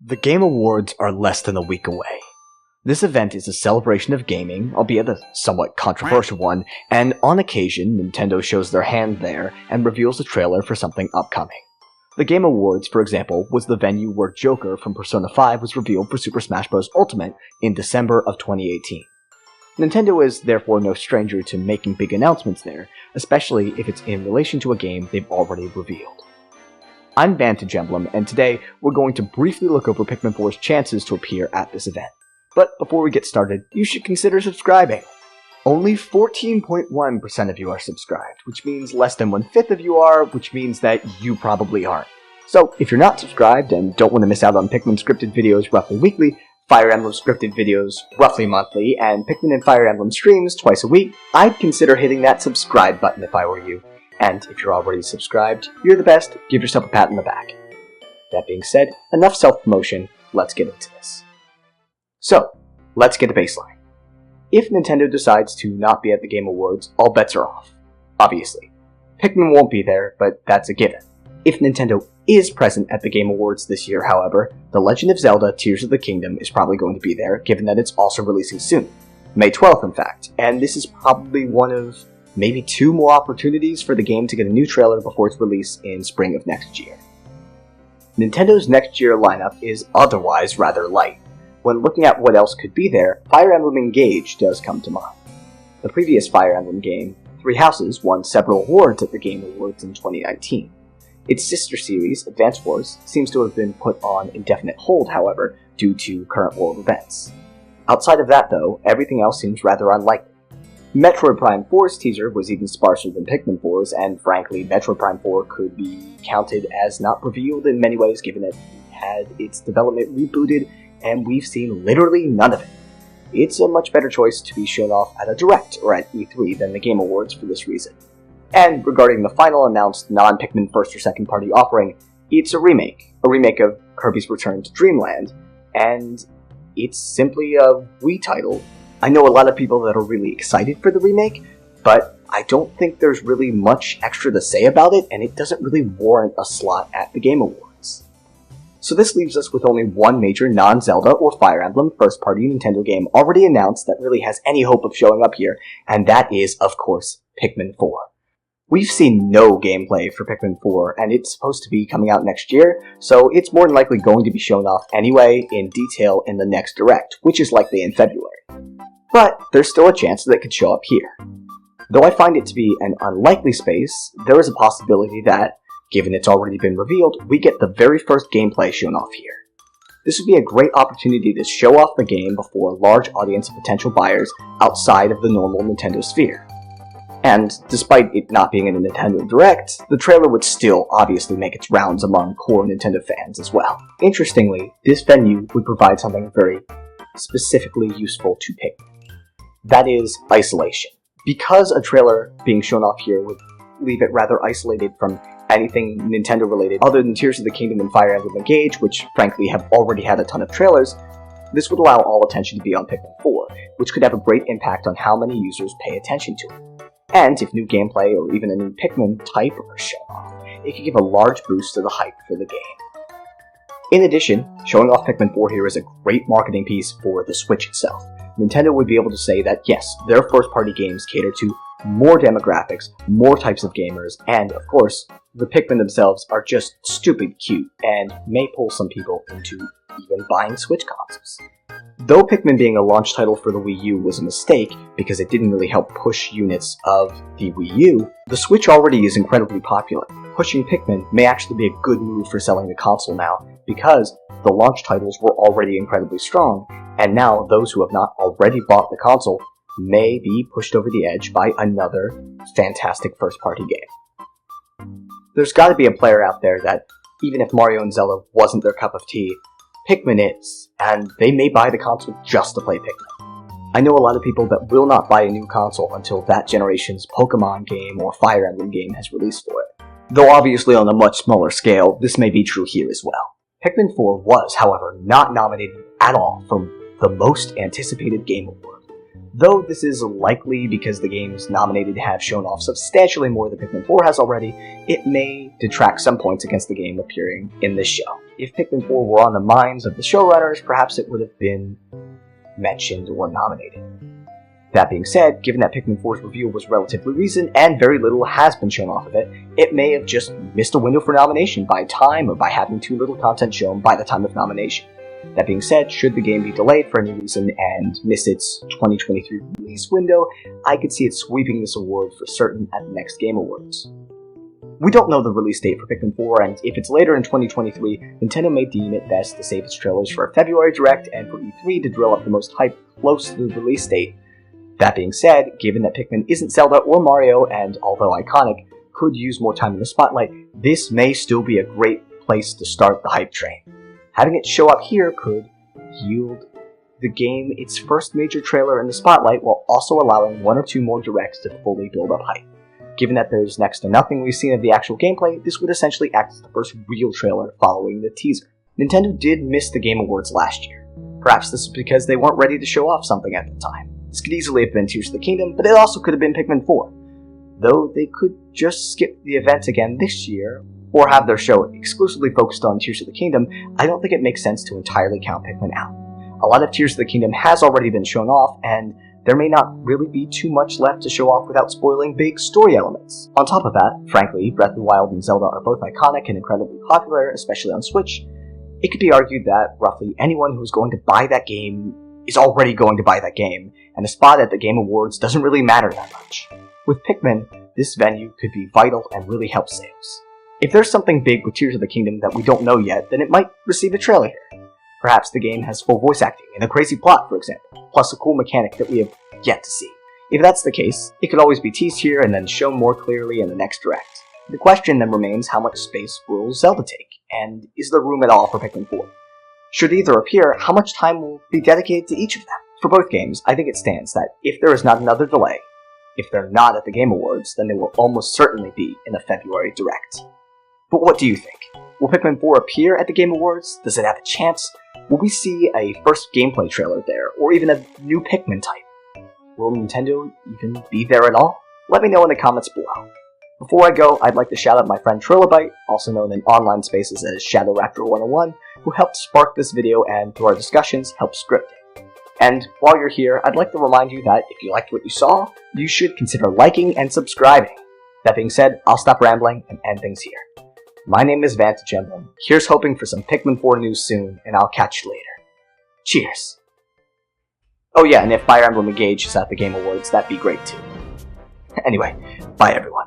The Game Awards are less than a week away. This event is a celebration of gaming, albeit a somewhat controversial one, and on occasion, Nintendo shows their hand there and reveals a trailer for something upcoming. The Game Awards, for example, was the venue where Joker from Persona 5 was revealed for Super Smash Bros. Ultimate in December of 2018. Nintendo is therefore no stranger to making big announcements there, especially if it's in relation to a game they've already revealed. I'm Vantage Emblem, and today we're going to briefly look over Pikmin 4's chances to appear at this event. But before we get started, you should consider subscribing. Only 14.1% of you are subscribed, which means less than 1/5 of you are, which means that you probably aren't. So if you're not subscribed and don't want to miss out on Pikmin scripted videos roughly weekly, Fire Emblem scripted videos roughly monthly, and Pikmin and Fire Emblem streams twice a week, I'd consider hitting that subscribe button if I were you. And if you're already subscribed, you're the best, give yourself a pat on the back. That being said, enough self-promotion, let's get into this. So, let's get a baseline. If Nintendo decides to not be at the Game Awards, all bets are off. Obviously. Pikmin won't be there, but that's a given. If Nintendo is present at the Game Awards this year, however, The Legend of Zelda Tears of the Kingdom is probably going to be there, given that it's also releasing soon. May 12th, in fact, and this is probably one of maybe 2 more opportunities for the game to get a new trailer before its release in spring of next year. Nintendo's next year lineup is otherwise rather light. When looking at what else could be there, Fire Emblem Engage does come to mind. The previous Fire Emblem game, Three Houses, won several awards at the Game Awards in 2019. Its sister series, Advance Wars, seems to have been put on indefinite hold, however, due to current world events. Outside of that, though, everything else seems rather unlikely. Metroid Prime 4's teaser was even sparser than Pikmin 4's, and frankly, Metroid Prime 4 could be counted as not revealed in many ways, given that it had its development rebooted, and we've seen literally none of it. It's a much better choice to be shown off at a Direct or at E3 than the Game Awards for this reason. And regarding the final announced non-Pikmin first or second party offering, it's a remake of Kirby's Return to Dreamland, and it's simply a Wii title. I know a lot of people that are really excited for the remake, but I don't think there's really much extra to say about it, and it doesn't really warrant a slot at the Game Awards. So this leaves us with only one major non-Zelda or Fire Emblem first-party Nintendo game already announced that really has any hope of showing up here, and that is, of course, Pikmin 4. We've seen no gameplay for Pikmin 4, and it's supposed to be coming out next year, so it's more than likely going to be shown off anyway in detail in the next Direct, which is likely in February. But there's still a chance that it could show up here. Though I find it to be an unlikely space, there is a possibility that, given it's already been revealed, we get the very first gameplay shown off here. This would be a great opportunity to show off the game before a large audience of potential buyers outside of the normal Nintendo sphere. And despite it not being in a Nintendo Direct, the trailer would still obviously make its rounds among core Nintendo fans as well. Interestingly, this venue would provide something very specifically useful to Pikmin. That is isolation. Because a trailer being shown off here would leave it rather isolated from anything Nintendo related other than Tears of the Kingdom and Fire Emblem Engage, which frankly have already had a ton of trailers, this would allow all attention to be on Pikmin 4, which could have a great impact on how many users pay attention to it. And if new gameplay or even a new Pikmin type are shown off, it could give a large boost to the hype for the game. In addition, showing off Pikmin 4 here is a great marketing piece for the Switch itself. Nintendo would be able to say that yes, their first-party games cater to more demographics, more types of gamers, and of course, the Pikmin themselves are just stupid cute and may pull some people into even buying Switch consoles. Though Pikmin being a launch title for the Wii U was a mistake because it didn't really help push units of the Wii U, the Switch already is incredibly popular. Pushing Pikmin may actually be a good move for selling the console now because the launch titles were already incredibly strong, and now those who have not already bought the console may be pushed over the edge by another fantastic first-party game. There's gotta be a player out there that, even if Mario and Zelda wasn't their cup of tea, Pikmin is, and they may buy the console just to play Pikmin. I know a lot of people that will not buy a new console until that generation's Pokemon game or Fire Emblem game has released for it. Though obviously on a much smaller scale, this may be true here as well. Pikmin 4 was, however, not nominated at all for the most anticipated game award. Though this is likely because the games nominated have shown off substantially more than Pikmin 4 has already, it may detract some points against the game appearing in this show. If Pikmin 4 were on the minds of the showrunners, perhaps it would have been mentioned or nominated. That being said, given that Pikmin 4's reveal was relatively recent and very little has been shown off of it, it may have just missed a window for nomination by time or by having too little content shown by the time of nomination. That being said, should the game be delayed for any reason and miss its 2023 release window, I could see it sweeping this award for certain at the next Game Awards. We don't know the release date for Pikmin 4, and if it's later in 2023, Nintendo may deem it best to save its trailers for a February Direct and for E3 to drill up the most hype close to the release date. That being said, given that Pikmin isn't Zelda or Mario, and although iconic, could use more time in the spotlight, this may still be a great place to start the hype train. Having it show up here could yield the game its first major trailer in the spotlight while also allowing one or two more directs to fully build up hype. Given that there's next to nothing we've seen of the actual gameplay, this would essentially act as the first real trailer following the teaser. Nintendo did miss the Game Awards last year. Perhaps this is because they weren't ready to show off something at the time. This could easily have been Tears of the Kingdom, but it also could have been Pikmin 4. Though they could just skip the event again this year, or have their show exclusively focused on Tears of the Kingdom, I don't think it makes sense to entirely count Pikmin out. A lot of Tears of the Kingdom has already been shown off, and there may not really be too much left to show off without spoiling big story elements. On top of that, frankly, Breath of the Wild and Zelda are both iconic and incredibly popular, especially on Switch. It could be argued that roughly anyone who's going to buy that game is already going to buy that game, and a spot at the Game Awards doesn't really matter that much. With Pikmin, this venue could be vital and really help sales. If there's something big with Tears of the Kingdom that we don't know yet, then it might receive a trailer here. Perhaps the game has full voice acting and a crazy plot, for example, plus a cool mechanic that we have yet to see. If that's the case, it could always be teased here and then shown more clearly in the next Direct. The question then remains, how much space will Zelda take, and is there room at all for Pikmin 4? Should either appear, how much time will be dedicated to each of them? For both games, I think it stands that if there is not another delay, if they're not at the Game Awards, then they will almost certainly be in a February Direct. But what do you think? Will Pikmin 4 appear at the Game Awards? Does it have a chance? Will we see a first gameplay trailer there, or even a new Pikmin type? Will Nintendo even be there at all? Let me know in the comments below. Before I go, I'd like to shout out my friend TriloByte, also known in online spaces as ShadowRaptor101, who helped spark this video and, through our discussions, helped script it. And while you're here, I'd like to remind you that if you liked what you saw, you should consider liking and subscribing. That being said, I'll stop rambling and end things here. My name is Vantage Emblem. Here's hoping for some Pikmin 4 news soon, and I'll catch you later. Cheers! Oh yeah, and if Fire Emblem Engage is at the Game Awards, that'd be great too. Anyway, bye everyone.